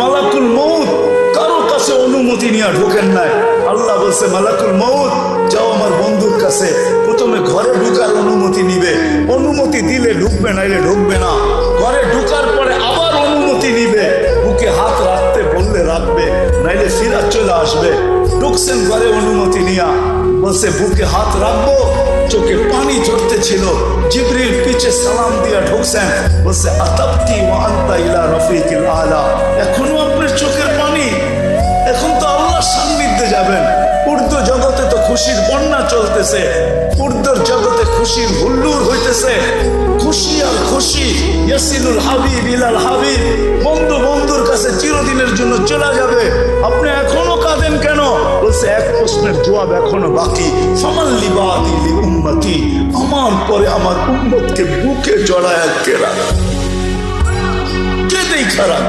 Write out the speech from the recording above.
মালাকুল মউত কারো কাছে অনুমতি নিয়ে ঢোকেন নাই। আল্লাহ বলছে মালাকুল মউত যাও আমার বন্ধুর কাছে, প্রথমে ঘরে ঢুকার অনুমতি নিবে, অনুমতি দিলে ঢুকবে, নাইলে ঢুকবে না। ঘরে ঢুকার পরে আবার অনুমতি নিবে, বুকে হাত রাখতে বললে রাখবে, নাইলে ফিরাত চলে আসবে। ঢুকছেন ঘরে অনুমতি নিয়া, বলছে বুকে হাত রাখবো, চোখে পানি ঝরতে ছিল। জিবরিল পিছে সালাম দিয়া ঢুকছেন, বলছে আতাবকি ওয়া আনতা ইলা রাফিকিল আলা, এখনো আপনার চোখের পানি? এখন তো আল্লাহর সান্নিধ্যে যাবেন। উর্দু জগতে তো খুশির বন্যা চলতেছে, উর্দুর জগতে খুশির হুল্লুর হইতেছে, খুশি আর খুশি। ইয়াসিনুল হাবিব ইলাল হাবিব, বন্ধু বন্ধুর কাছে চিরদিনের জন্য চলে যাবে, আপনি এখনো কাঁদেন কেন? বলছে এক প্রশ্নের জবাব এখনো বাকি, ফামাল্লি বাদি লি উম্মতি, আমার পরে আমার উম্মতকে বুকে জড়ায় কেরা, কে দেই খারাপ।